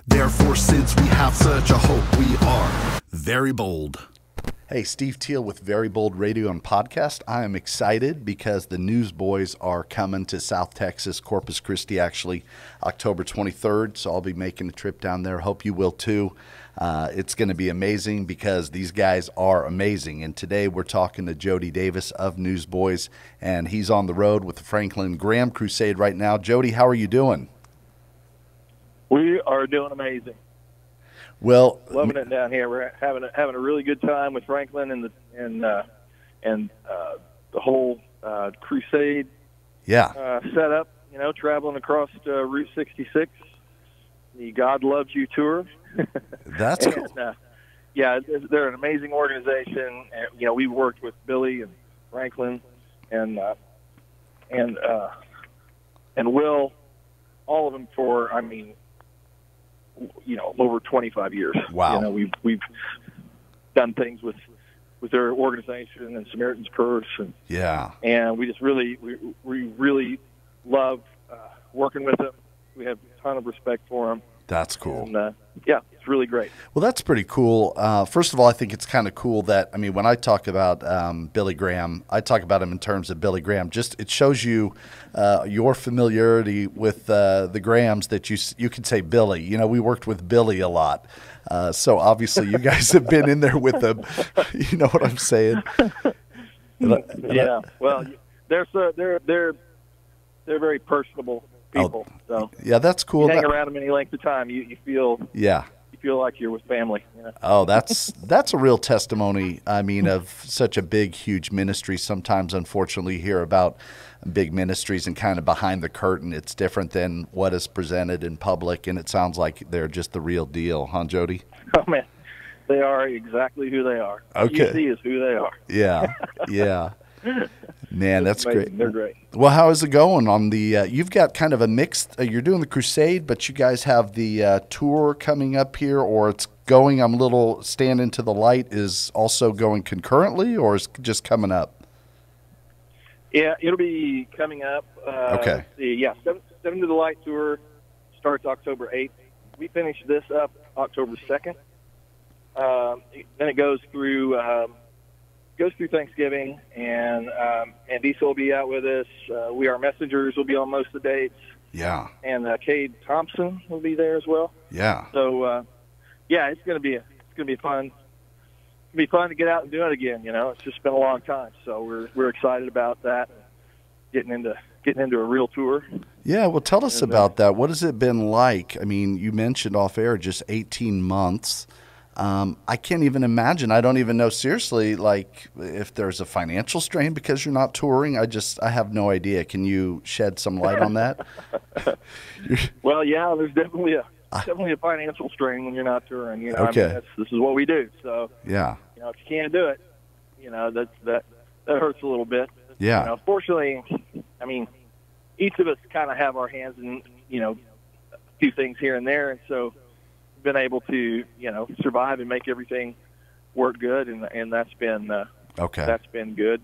Therefore, since we have such a hope, we are very bold. Hey, Steve Teel with Very Bold Radio and Podcast. I am excited because the Newsboys are coming to South Texas, Corpus Christi, actually, October 23rd. So I'll be making a trip down there. Hope you will too. It's going to be amazing because these guys are amazing. And today we're talking to Jody Davis of Newsboys, and he's on the road with the Franklin Graham Crusade right now. Jody, how are you doing? We are doing amazing. Well, loving it down here. We're having a really good time with Franklin and the whole crusade. Yeah. Setup. You know, traveling across Route 66, the God Loves You tour. That's cool. Yeah, they're an amazing organization. You know, we've worked with Billy and Franklin and Will, all of them for, I mean, you know, over 25 years. Wow. You know, we've done things with their organization and Samaritan's Purse, and we just really we really love working with them. We have a ton of respect for them. That's cool. And, yeah, it's really great. Well, that's pretty cool. First of all, I think it's kind of cool that, I mean, when I talk about Billy Graham, I talk about him in terms of Billy Graham. Just it shows you your familiarity with the Grahams that you could say Billy. You know, we worked with Billy a lot. So obviously you guys have been in there with them. You know what I'm saying? Yeah. Well, they're very personable people. So yeah, that's cool. You hang around them any length of time, you feel you feel like you're with family. You know? Oh, that's a real testimony. I mean, of such a big, huge ministry. Sometimes, unfortunately, you hear about big ministries and kind of behind the curtain. It's different than what is presented in public, and it sounds like they're just the real deal, huh, Jody? Oh man, they are exactly who they are. Okay, you see is who they are. Yeah, yeah. Man, that's great. They're great. Well, how is it going on the you've got kind of a mixed you're doing the crusade, but you guys have the tour coming up here, or it's going, I'm a little standing to the light, is also going concurrently, or is just coming up? Yeah, it'll be coming up. Okay. Yeah, Seven to the Light tour starts October 8th. We finish this up October 2nd. Then it goes through Thanksgiving, and Diesel will be out with us. We Are Messengers will be on most of the dates. Yeah. And Cade Thompson will be there as well. Yeah. So, yeah, it's gonna be fun. It'll be fun to get out and do it again. You know, it's just been a long time, so we're excited about that. Getting into a real tour. Yeah. Well, tell us about that. What has it been like? I mean, you mentioned off air just 18 months. I can't even imagine. I don't even know, seriously, like if there's a financial strain because you're not touring. I have no idea. Can you shed some light on that? Well, yeah, there's definitely a financial strain when you're not touring. You know, okay. I mean, this is what we do. So yeah, you know, if you can't do it, you know, that hurts a little bit. Yeah. You know, fortunately, I mean, each of us kind of have our hands in, you know, a few things here and there, and so been able to, you know, survive and make everything work good, and that's been okay. That's been good.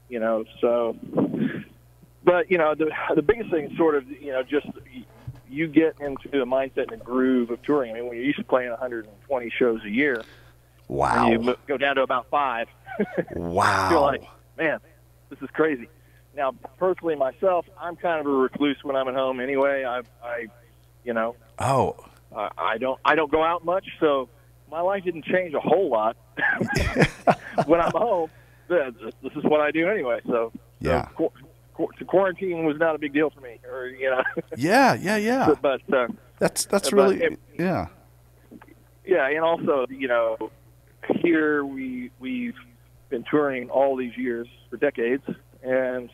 You know, so, but you know, the biggest thing is sort of, you know, just you get into a mindset and a groove of touring. I mean, when you're used to playing 120 shows a year, wow, and you go down to about 5. Wow, you're like, man, this is crazy. Now, personally, myself, I'm kind of a recluse when I'm at home anyway. You know, I don't go out much, so my life didn't change a whole lot. When I'm home, this is what I do anyway. So yeah, quarantine was not a big deal for me, or you know. Yeah. But that's really yeah. Yeah, and also, you know, here we've been touring all these years for decades, and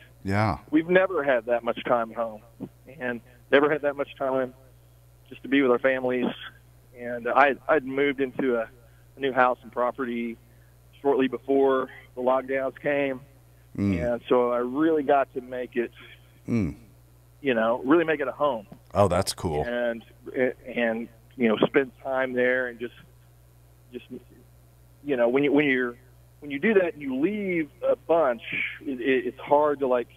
we've never had that much time at home, and never had that much time just to be with our families. And I'd moved into a new house and property shortly before the lockdowns came. And so I really got to make it, you know, really make it a home. Oh, that's cool. And you know, spend time there, and just you know, when you do that and you leave a bunch, it's hard to like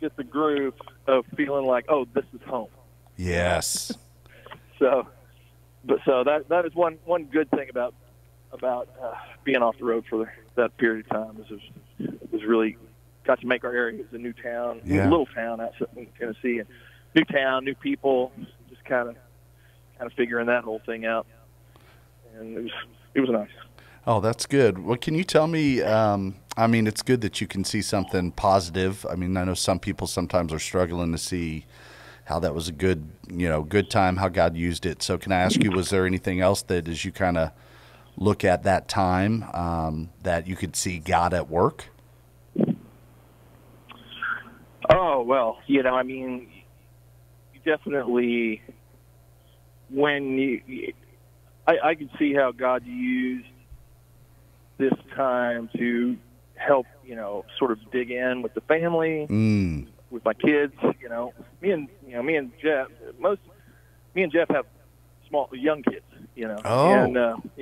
get the groove of feeling like, oh, this is home. Yes. So that is one good thing about being off the road for that period of time. It was really got to make our area. It was a new town, a little town out in Tennessee, and new town, new people, just kind of figuring that whole thing out, and it was nice. Oh, that's good. Well, can you tell me, I mean, it's good that you can see something positive. I mean, I know some people sometimes are struggling to see how that was a good time, how God used it. So can I ask you, was there anything else that as you kind of look at that time that you could see God at work? Oh, well, I mean, you definitely, I could see how God used this time to help, sort of dig in with the family, with my kids. Me and Jeff have young kids. Oh. And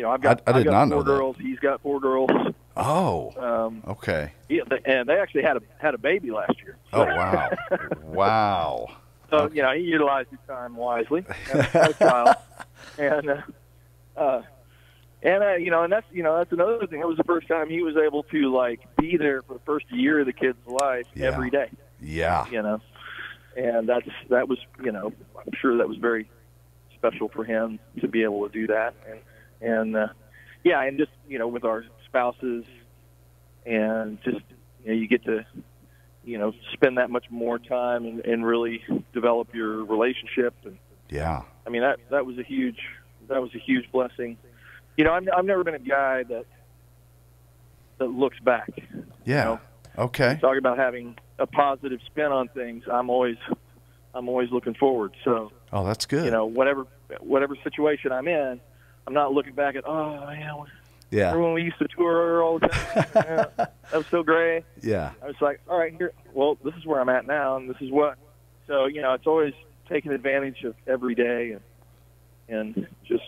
I've got I did not know four girls. He's got 4 girls. Oh. Okay. Yeah, and they actually had a baby last year. Oh, wow. Wow. So he utilized his time wisely as a child, and that's another thing. It was the first time he was able to be there for the first year of the kid's life every day. Yeah. And that was I'm sure that was very special for him to be able to do that, and just with our spouses, and just you get to spend that much more time and really develop your relationship. And I mean that was a huge blessing. I've never been a guy that looks back. Yeah. Okay. Talking about having a positive spin on things, I'm always looking forward. So that's good. Whatever situation I'm in, I'm not looking back at yeah. Remember when we used to tour all the time? That was so great. Yeah. I was like, all right, this is where I'm at now, and this is what. So it's always taking advantage of every day and just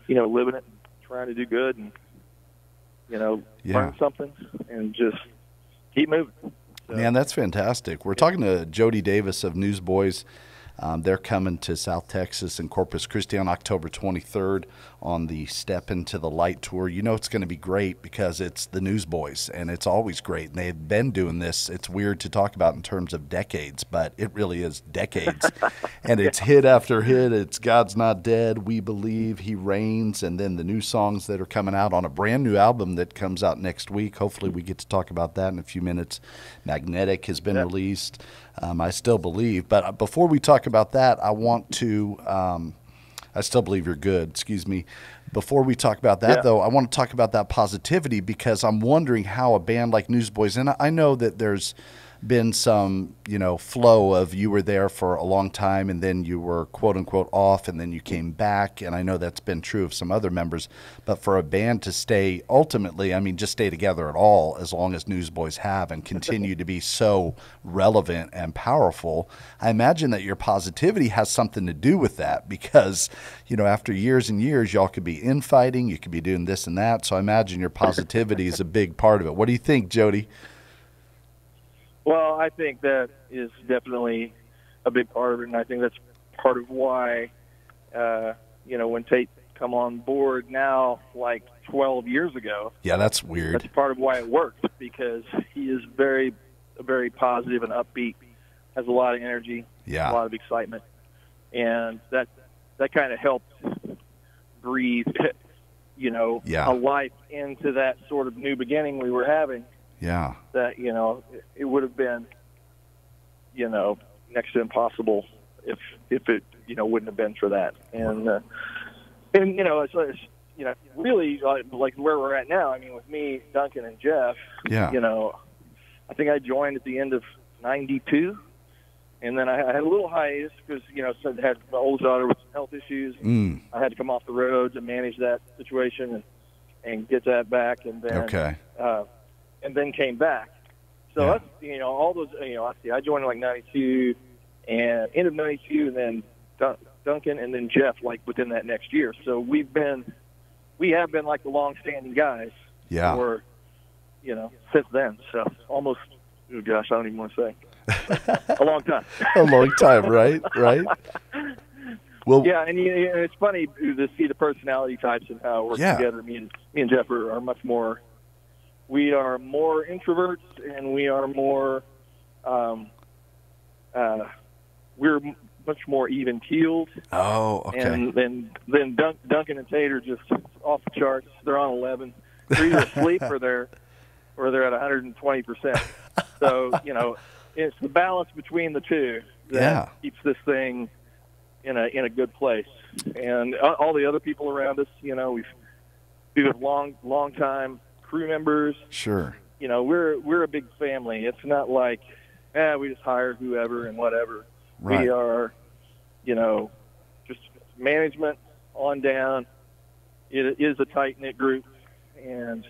living it, trying to do good, and learn something, and just keep moving. So. Man, that's fantastic. We're talking to Jody Davis of Newsboys. They're coming to South Texas and Corpus Christi on October 23rd on the Step Into the Light tour. It's going to be great because it's the Newsboys, and it's always great. And they've been doing this. It's weird to talk about in terms of decades, but it really is decades. And it's hit after hit. It's God's Not Dead, We Believe, He Reigns, and then the new songs that are coming out on a brand new album that comes out next week. Hopefully we get to talk about that in a few minutes. Magnetic has been released. I Still Believe. But before we talk about that, I want to I Still Believe You're Good, excuse me. Before we talk about that, though, I want to talk about that positivity, because I'm wondering how a band like Newsboys, and I know that there's been some, flow of you were there for a long time and then you were quote unquote off and then you came back. And I know that's been true of some other members, but for a band to stay ultimately, just stay together at all, as long as Newsboys have, and continue to be so relevant and powerful, I imagine that your positivity has something to do with that, because, after years and years, y'all could be infighting, you could be doing this and that. So I imagine your positivity is a big part of it. What do you think, Jody? Well, I think that is definitely a big part of it, and I think that's part of why, when Tate come on board now, 12 years ago. Yeah, that's weird. That's part of why it worked, because he is very, very positive and upbeat, has a lot of energy, a lot of excitement, and that kind of helped breathe, a life into that sort of new beginning we were having. Yeah. That, it would have been, next to impossible if it, wouldn't have been for that. And it's really like where we're at now. With me, Duncan, and Jeff, I think I joined at the end of 92. And then I had a little hiatus because, I had my oldest daughter with health issues. I had to come off the road to manage that situation and get that back. And then, and then came back. So that's, all those, I joined in 92 and end of 92, and then Duncan and then Jeff within that next year. So we have been the long-standing guys for, since then. So almost, oh gosh, I don't even want to say. a long time. A long time, right? Right. Well, yeah, and it's funny to see the personality types and how we're together. Me and Jeff are much more. We are more introverts, and we are more. We're much more even keeled. Oh, okay. And then Duncan and Tate are just off the charts. They're on 11. They're either asleep or they're at 120%. So it's the balance between the two that keeps this thing in a good place. And all the other people around us, we've been long time crew members. Sure. We're a big family. It's not like we just hire whoever and whatever. Right. We are, just management on down. It is a tight-knit group, and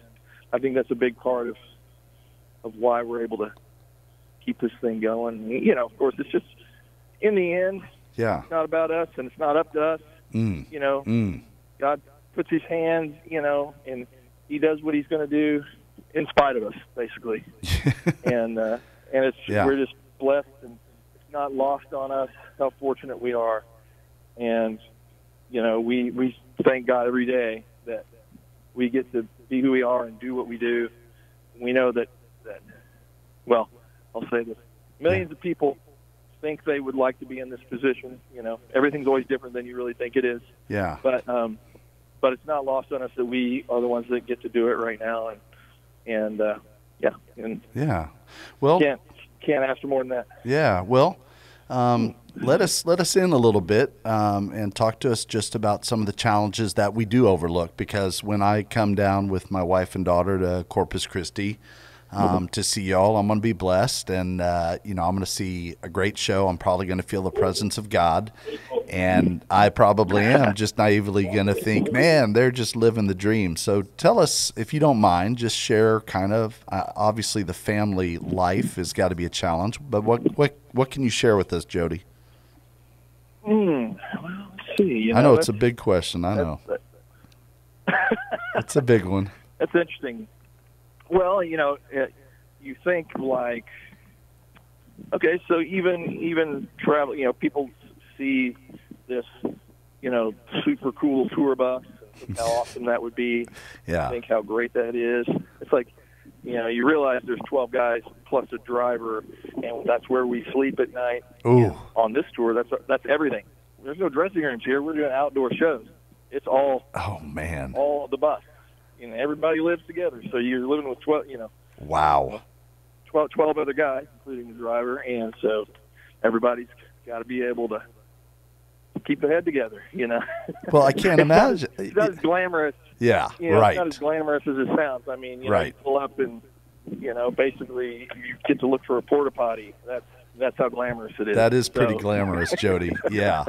I think that's a big part of why we're able to keep this thing going. Of course, it's just, in the end, it's not about us, and it's not up to us. God puts his hands, and he does what he's going to do in spite of us, basically. and it's we're just blessed, and it's not lost on us how fortunate we are. And we thank God every day that we get to be who we are and do what we do. We know that well, I'll say this: millions of people think they would like to be in this position. Everything's always different than you really think it is. Yeah. But it's not lost on us that we are the ones that get to do it right now. Well, can't ask for more than that. Yeah. Well, let us in a little bit and talk to us just about some of the challenges that we do overlook, because when I come down with my wife and daughter to Corpus Christi to see y'all, I'm going to be blessed, and I'm going to see a great show. I'm probably going to feel the presence of God, and I probably am just naively going to think, man, they're just living the dream. So tell us, if you don't mind, just share kind of obviously the family life has got to be a challenge, but what can you share with us, Jody? Well, let's see. I know it's a big question. I know. It's a big one. That's interesting. Well, you think like, okay, so even travel, people see this, super cool tour bus and think how awesome that would be. Yeah. Think how great that is. It's like, you realize there's 12 guys plus a driver, and that's where we sleep at night. Ooh. On this tour, that's everything. There's no dressing rooms here. We're doing outdoor shows. It's all. Oh man. All the bus. Everybody lives together, so you're living with 12. Wow. 12 other guys, including the driver, and so everybody's got to be able to keep their head together. Well, I can't imagine. It's not as glamorous. Yeah. It's Right. not as glamorous as it sounds. I mean, right. You pull up and basically you get to look for a porta potty. That's how glamorous it is. That is pretty glamorous, Jody. Yeah.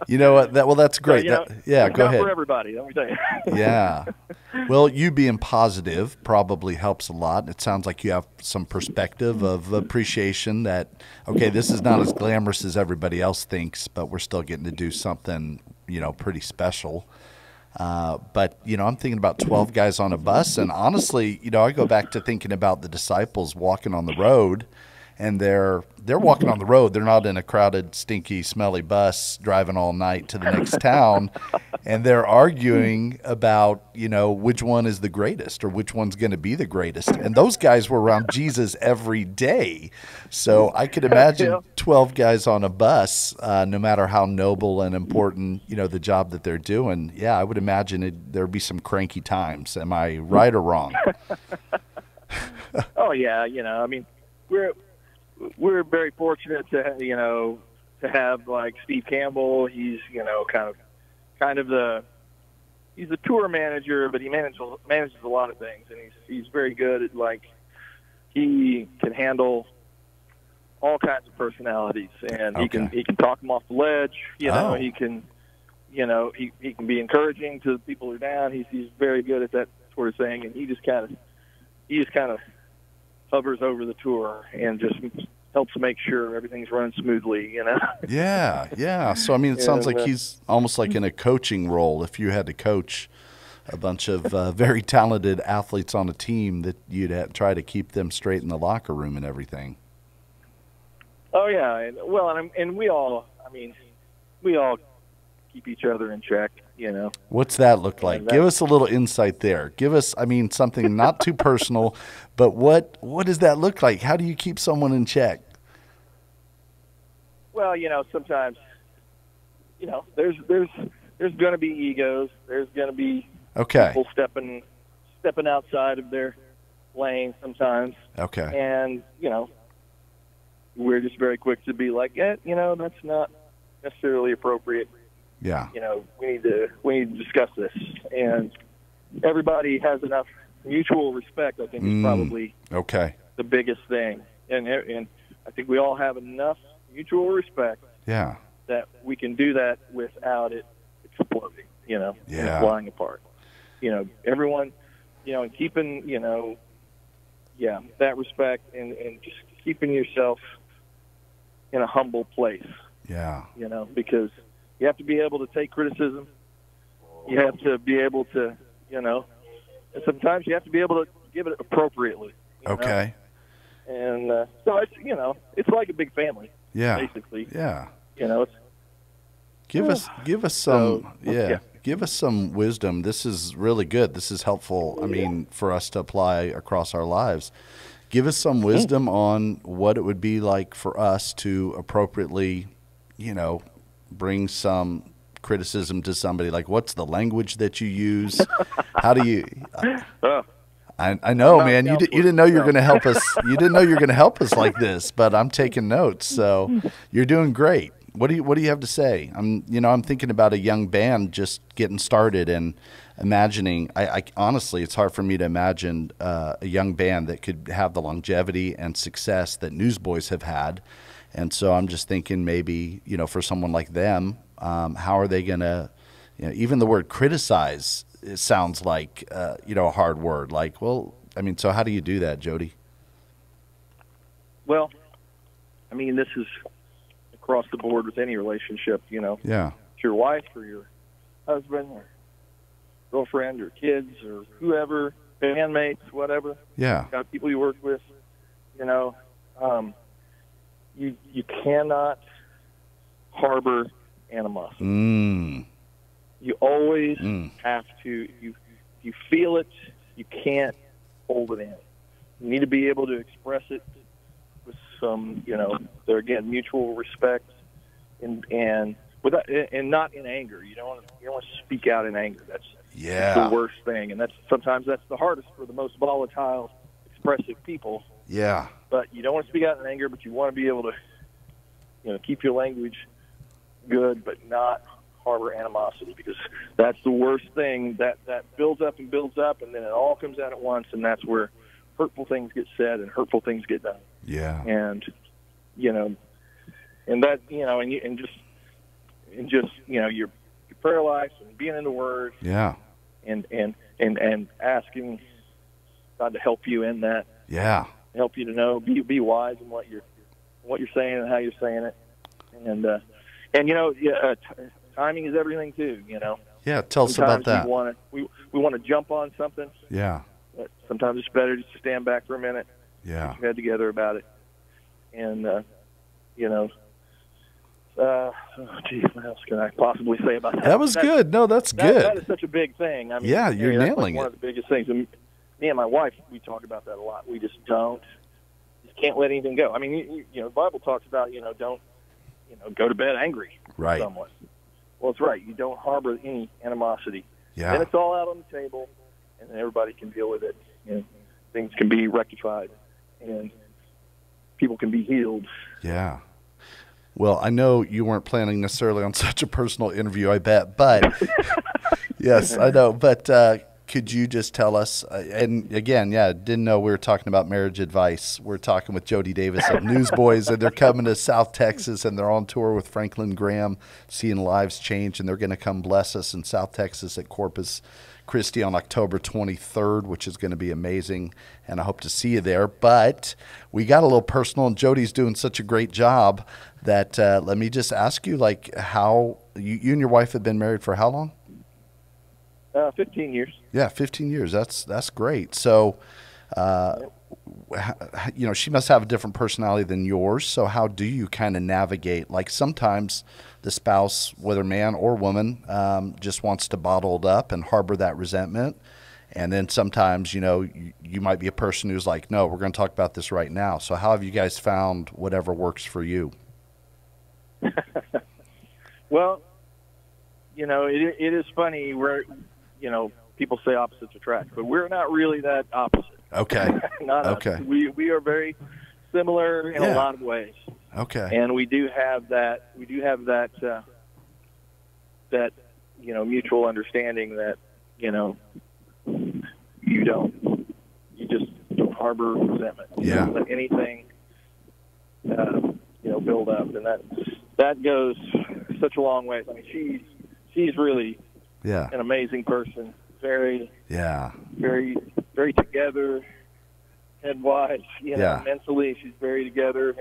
You know what? That's great. So, go ahead. For everybody, let me tell you. Yeah. Well, you being positive probably helps a lot. It sounds like you have some perspective of appreciation that, okay, this is not as glamorous as everybody else thinks, but we're still getting to do something, pretty special. But, I'm thinking about 12 guys on a bus, and honestly, I go back to thinking about the disciples walking on the road, and they're walking on the road. They're not in a crowded, stinky, smelly bus driving all night to the next town, and they're arguing about, which one is the greatest or which one's going to be the greatest. And those guys were around Jesus every day. So I could imagine 12 guys on a bus, no matter how noble and important, the job that they're doing. Yeah, I would imagine there'd be some cranky times. Am I right or wrong? Oh, yeah. I mean, we're very fortunate to have like Steve Campbell. He's kind of he's a tour manager, but he manages a lot of things, and he's very good at he can handle all kinds of personalities, and he can talk them off the ledge. He can he can be encouraging to the people who are down. He's very good at that sort of thing, and he just kind of hovers over the tour and just helps make sure everything's running smoothly, Yeah. So, I mean, it sounds like he's almost like in a coaching role. If you had to coach a bunch of very talented athletes on a team, that you'd try to keep them straight in the locker room and everything. Oh yeah, and we all, we all keep each other in check, you know. What's that look like? Give us a little insight there. Give us, something not too personal, but what does that look like? How do you keep someone in check? Well, sometimes, there's going to be egos. There's going to be people stepping outside of their lane sometimes. Okay. And, we're just very quick to be like, that's not necessarily appropriate. Yeah. We need to discuss this. And everybody has enough mutual respect, I think, is probably the biggest thing. And I think we all have enough mutual respect that we can do that without it exploding, and flying apart. Everyone, and keeping, that respect and just keeping yourself in a humble place. Yeah. Because you have to be able to take criticism. You have to be able to, and sometimes you have to be able to give it appropriately. Okay. And so it's, it's like a big family. Yeah. Basically. Yeah. It's give us some give us some wisdom. This is really good. This is helpful. For us to apply across our lives. Give us some wisdom on what it would be like for us to appropriately, bring some criticism to somebody. Like, what's the language that you use? How do you? I know, man. You didn't know you were going to help us. You didn't know you were going to help us like this, but I'm taking notes. So you're doing great. What do you have to say? I'm thinking about a young band just getting started and imagining. I honestly, it's hard for me to imagine a young band that could have the longevity and success that Newsboys have had. And so I'm just thinking maybe, for someone like them, how are they going to, even the word criticize, it sounds like, a hard word. Like, well, so how do you do that, Jody? Well, this is across the board with any relationship, Yeah. It's your wife or your husband or girlfriend or kids or whoever, bandmates, whatever. Yeah. People you work with, you cannot harbor animosity. You always have to. You feel it. You can't hold it in. You need to be able to express it with some, there again, mutual respect, and without, and not in anger. You don't want to speak out in anger. That's the worst thing, and sometimes that's the hardest for the most volatile, expressive people. Yeah. But you don't want to speak out in anger, but you want to be able to, keep your language good, but not harbor animosity, because that's the worst thing. That builds up, and then it all comes out at once, and that's where hurtful things get said and hurtful things get done. Yeah. And and that and just your prayer life and being in the Word. Yeah. And asking God to help you in that. Yeah. Help you to know, be wise in what you're saying and how you're saying it, and timing is everything too. Yeah, tell us about that. We want to jump on something. Yeah. But sometimes it's better just to stand back for a minute. Yeah. Get your head together about it, and what else can I possibly say about that? That was good. No, that's good. That is such a big thing. You're nailing it. One of the biggest things. And me and my wife, we talk about that a lot. We just can't let anything go. The Bible talks about, don't, go to bed angry. Right. With someone. Well, it's right. You don't harbor any animosity. Yeah. Then it's all out on the table, and then everybody can deal with it. Things can be rectified, and people can be healed. Yeah. Well, I know you weren't planning necessarily on such a personal interview, I bet, but yes, I know. But could you just tell us, and again, didn't know we were talking about marriage advice. We're talking with Jody Davis of Newsboys, and they're coming to South Texas, and they're on tour with Franklin Graham, seeing lives change, and they're going to come bless us in South Texas at Corpus Christi on October 23rd, which is going to be amazing, and I hope to see you there. But we got a little personal, and Jody's doing such a great job that let me just ask you, like, how you and your wife have been married for how long? 15 years. Yeah, 15 years. That's great. So you know, she must have a different personality than yours. So how do you kind of navigate? Like sometimes the spouse, whether man or woman, just wants to bottle it up and harbor that resentment. And then sometimes, you know, you might be a person who's like, no, we're going to talk about this right now. So how have you guys found whatever works for you? Well, you know, it is funny where, you know, people say opposites attract, but we're not really that opposite. Okay. Not okay. Us. We are very similar in a lot of ways. Okay. And we do have that. We do have that. That, you know, mutual understanding that, you know, you just don't harbor resentment. Yeah. Don't let anything, you know, build up, and that goes such a long way. I mean, she's really an amazing person. Very very together, head wise. You know, mentally she's very together,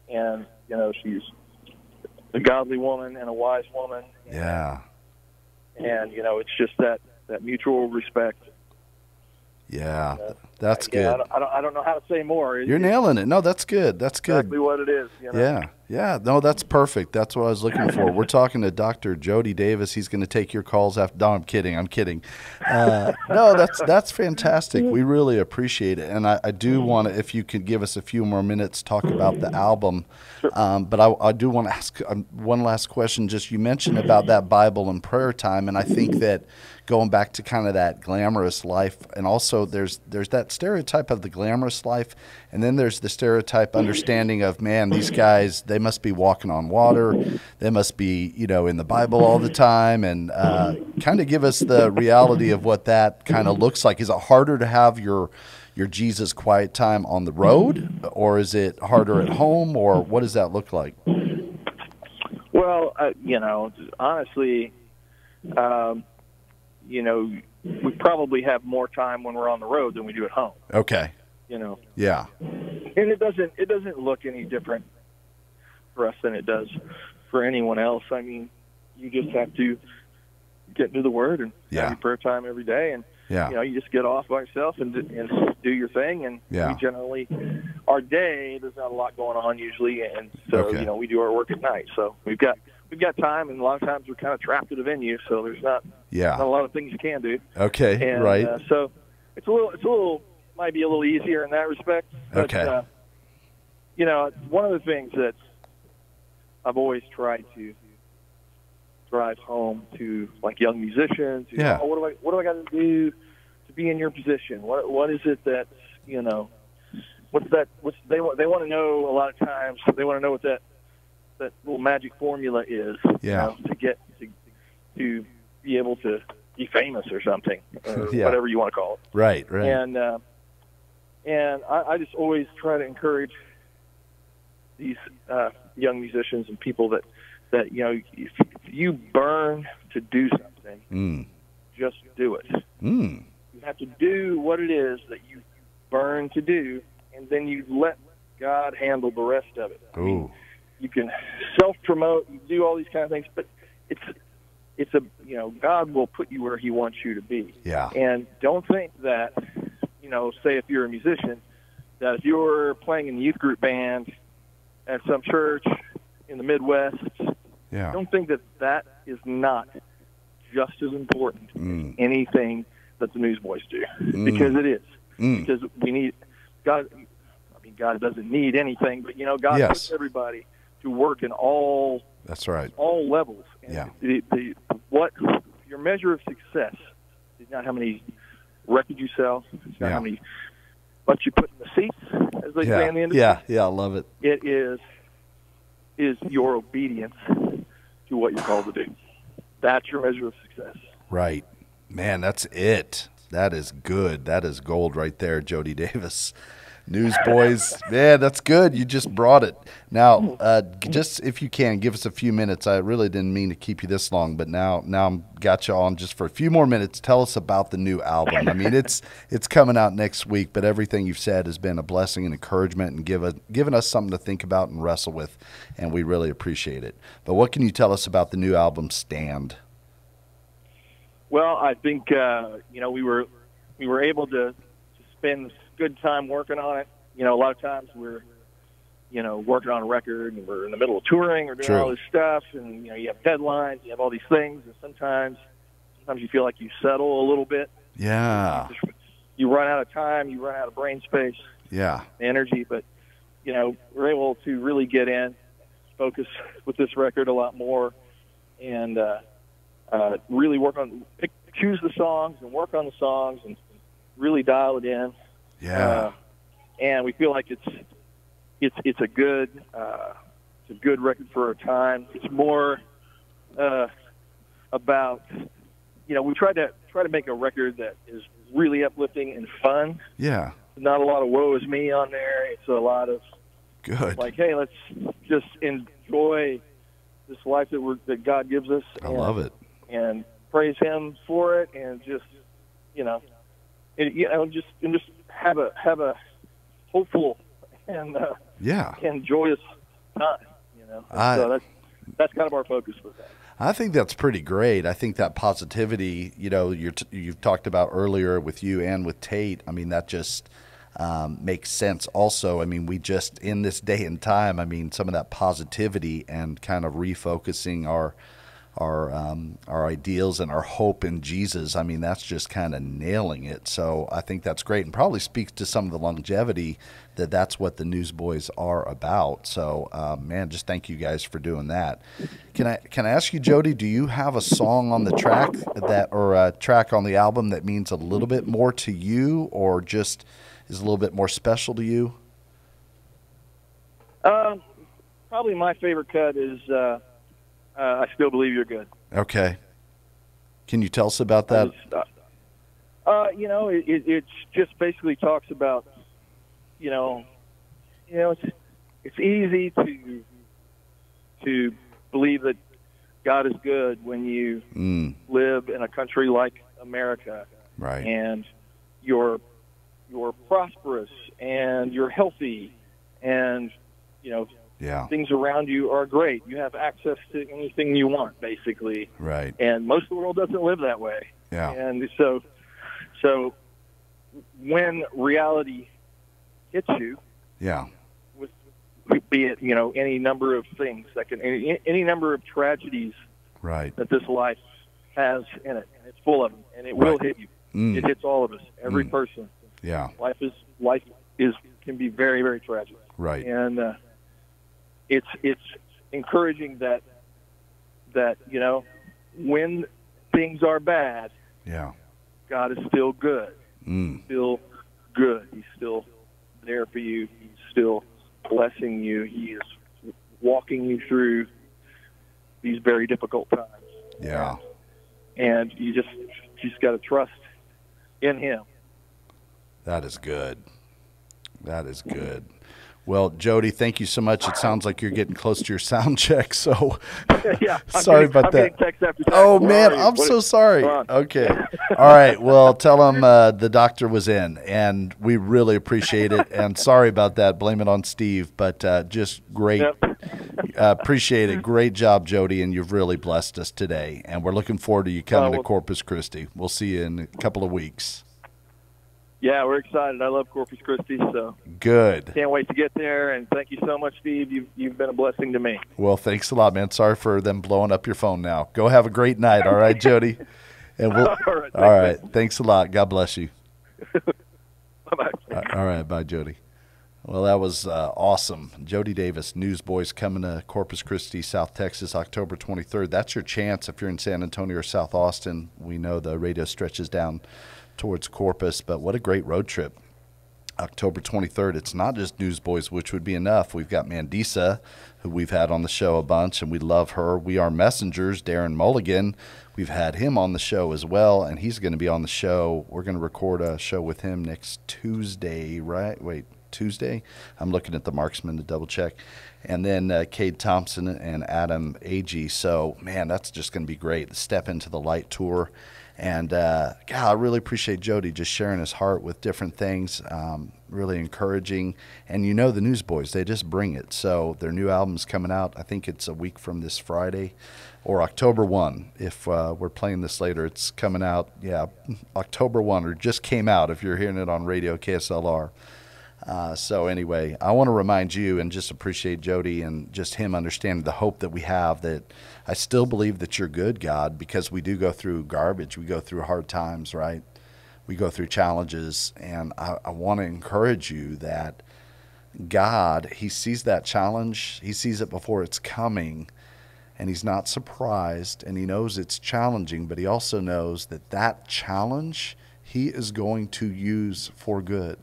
and you know, she's a godly woman and a wise woman. Yeah. And you know, it's just that mutual respect. Yeah, that's good. I don't know how to say more. You're nailing it. No, that's good. That's good. Exactly what it is. You know? Yeah. No, that's perfect. That's what I was looking for. We're talking to Dr. Jody Davis. He's going to take your calls after. No, I'm kidding. No, that's fantastic. We really appreciate it. And I do want to, if you could give us a few more minutes, talk about the album. Sure. But I do want to ask one last question. Just you mentioned about that Bible and prayer time, and I think that going back to kind of that glamorous life, and also there's that stereotype of the glamorous life, and then there's the stereotype understanding of, man, these guys, they must be walking on water, they must be, you know, in the Bible all the time, and kind of give us the reality of what that kind of looks like. Is it harder to have your Jesus quiet time on the road, or is it harder at home, or what does that look like? Well, you know, honestly, you know, we probably have more time when we're on the road than we do at home. Okay. You know. Yeah. And it doesn't look any different for us than it does for anyone else. I mean, you just have to get into the Word and have your prayer time every day, and you know, you just get off by yourself and do your thing. And we generally, our day, there's not a lot going on usually, and so you know, we do our work at night. So we've got time, and a lot of times we're kind of trapped at a venue, so there's not a lot of things you can do. Okay, and, right. So it's a little might be a little easier in that respect. But, you know, one of the things that I've always tried to drive home to, like, young musicians, what do I got to do to be in your position? What is it that, you know, they want to know a lot of times. They want to know what that little magic formula is, you know, to get to be able to be famous or something, or whatever you want to call it. Right. And I just always try to encourage these young musicians and people that you know, if you burn to do something, just do it. You have to do what it is that you burn to do, and then you let God handle the rest of it. I mean, you can self-promote, you do all these kind of things, but it's a, you know, God will put you where He wants you to be. Yeah. And don't think that, you know, say if you're a musician, that if you're playing in the youth group band at some church in the Midwest, don't think that is not just as important as anything that the Newsboys do, because it is. Because we need God. I mean, God doesn't need anything, but, you know, God puts everybody to work in all. That's right. All levels. And what your measure of success is not how many records you sell. It's not how many butts you put in the seats, as they say in the industry. I love it. It is your obedience to what you're called to do. That's your measure of success. Right. Man, that's it. That is good. That is gold right there, Jody Davis. Newsboys, man, that's good. You just brought it. Now, just if you can, give us a few minutes. I really didn't mean to keep you this long, but now I'm got you on just for a few more minutes. Tell us about the new album. I mean, it's coming out next week, but everything you've said has been a blessing and encouragement, and given us something to think about and wrestle with, and we really appreciate it. But what can you tell us about the new album, Stand? Well, I think you know, we were able to spend good time working on it a lot of times we're, working on a record and we're in the middle of touring or doing all this stuff, and, you have deadlines, you have all these things, and sometimes you feel like you settle a little bit. Yeah. You run out of time, you run out of brain space. Yeah. Energy, but, we're able to really get in, focus with this record a lot more, and really choose the songs and work on the songs and really dial it in. Yeah. And we feel like it's a good record for our time. It's more about, we try to make a record that is really uplifting and fun. Yeah. Not a lot of woe is me on there. It's a lot of good. Like, hey, let's just enjoy this life that God gives us. I love it. And praise Him for it, and just just have a hopeful and joyous time. So that's kind of our focus with that. I think that's pretty great. I think that positivity, you've talked about earlier with you and with Tate. I mean, that just makes sense. Also, I mean, we just in this day and time, I mean, some of that positivity and kind of refocusing our ideals and our hope in Jesus. I mean, that's just kind of nailing it. So I think that's great, and probably speaks to some of the longevity that's what the Newsboys are about. So, man, just thank you guys for doing that. Can I ask you, Jody, do you have a song on the track or a track on the album that means a little bit more to you, or just is a little bit more special to you? Probably my favorite cut is I Still Believe You're Good. Okay. Can you tell us about that? It just basically talks about, it's easy to believe that God is good when you live in a country like America, right? And you're prosperous and you're healthy, and things around you are great. You have access to anything you want, basically. Right. And most of the world doesn't live that way. Yeah. And so when reality hits you, with be it any number of things any number of tragedies, right, that this life has in it, and it's full of them, and it will hit you. It hits all of us, every person. Yeah. Life can be very, very tragic. Right. And it's encouraging that when things are bad, God is still good. Still good. He's still there for you. He's still blessing you. He is walking you through these very difficult times. Yeah. And you just got to trust in Him. That is good. That is good. Well, Jody, thank you so much. It sounds like you're getting close to your sound check, so sorry about that. Text after text. Oh, man, I'm so sorry. Okay. All right. Well, tell him the doctor was in, and we really appreciate it. And sorry about that. Blame it on Steve, but just great. Appreciate it. Great job, Jody, and you've really blessed us today. And we're looking forward to you coming to Corpus Christi. We'll see you in a couple of weeks. Yeah, we're excited. I love Corpus Christi, so good. Can't wait to get there. And thank you so much, Steve. You've been a blessing to me. Well, thanks a lot, man. Sorry for them blowing up your phone now. Go have a great night, all right, Jody? And we'll, all right. Thanks a lot. God bless you. Bye-bye. All right, bye, Jody. Well, that was awesome. Jody Davis, Newsboys, coming to Corpus Christi, South Texas, October 23rd. That's your chance if you're in San Antonio or South Austin. We know the radio stretches down towards Corpus, but what a great road trip. October 23rd. It's not just Newsboys, which would be enough. We've got Mandisa, who we've had on the show a bunch, and we love her. We Are Messengers, Darren Mulligan. We've had him on the show as well, and he's going to be on the show. We're going to record a show with him next Tuesday, right? Wait, Tuesday? I'm looking at the Marksman to double check. And then Cade Thompson and Adam Agee. So, man, that's just going to be great. The Step Into the Light tour. And, God, I really appreciate Jody just sharing his heart with different things, really encouraging. And the Newsboys, they just bring it. So their new album's coming out. I think it's a week from this Friday, or October 1. If we're playing this later, it's coming out, October 1, or just came out if you're hearing it on radio KSLR. So anyway, I want to remind you and just appreciate Jody and just him understanding the hope that we have, that I still believe that you're good, God, because we do go through garbage. We go through hard times, right? We go through challenges. And I want to encourage you that God, he sees that challenge. He sees it before it's coming. And he's not surprised. And he knows it's challenging. But he also knows that that challenge he is going to use for good.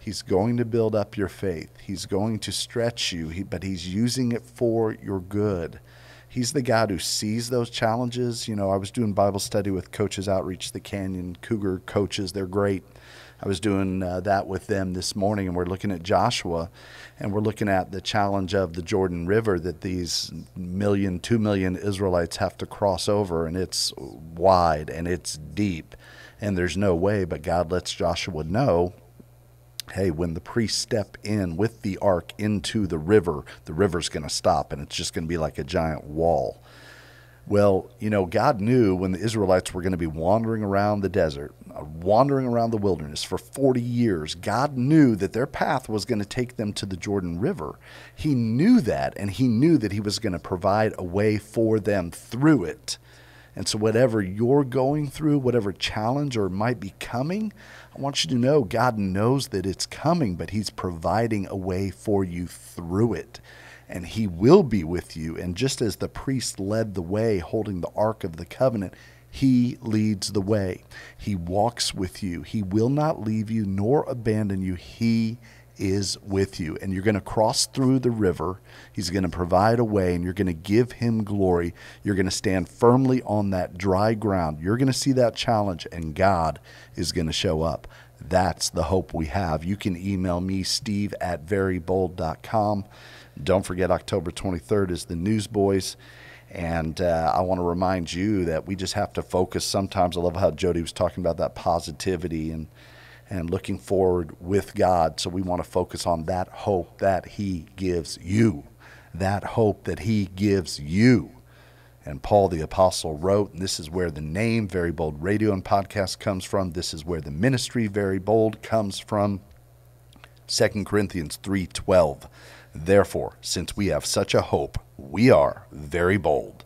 He's going to build up your faith. He's going to stretch you, but he's using it for your good. He's the God who sees those challenges. You know, I was doing Bible study with Coaches Outreach, the Canyon Cougar coaches. They're great. I was doing that with them this morning, and we're looking at Joshua, and we're looking at the challenge of the Jordan River that these 2 million Israelites have to cross over, and it's wide and it's deep, and there's no way, but God lets Joshua know, hey, when the priests step in with the ark into the river's going to stop, and it's just going to be like a giant wall. Well, you know, God knew when the Israelites were going to be wandering around the desert, wandering around the wilderness for 40 years. God knew that their path was going to take them to the Jordan River. He knew that, and he knew that he was going to provide a way for them through it. And so whatever you're going through, whatever challenge or might be coming, I want you to know God knows that it's coming, but he's providing a way for you through it. And he will be with you. And just as the priest led the way holding the Ark of the Covenant, he leads the way. He walks with you. He will not leave you nor abandon you. He is with you. And you're going to cross through the river. He's going to provide a way, and you're going to give him glory. You're going to stand firmly on that dry ground. You're going to see that challenge, and God is going to show up. That's the hope we have. You can email me, steve@verybold.com. Don't forget, October 23rd is the Newsboys. And I want to remind you that we just have to focus sometimes. I love how Jody was talking about that positivity and looking forward with God. So we want to focus on that hope that he gives you. That hope that he gives you. And Paul the Apostle wrote, and this is where the name Very Bold Radio and Podcast comes from. This is where the ministry Very Bold comes from. 2 Corinthians 3:12. Therefore, since we have such a hope, we are very bold.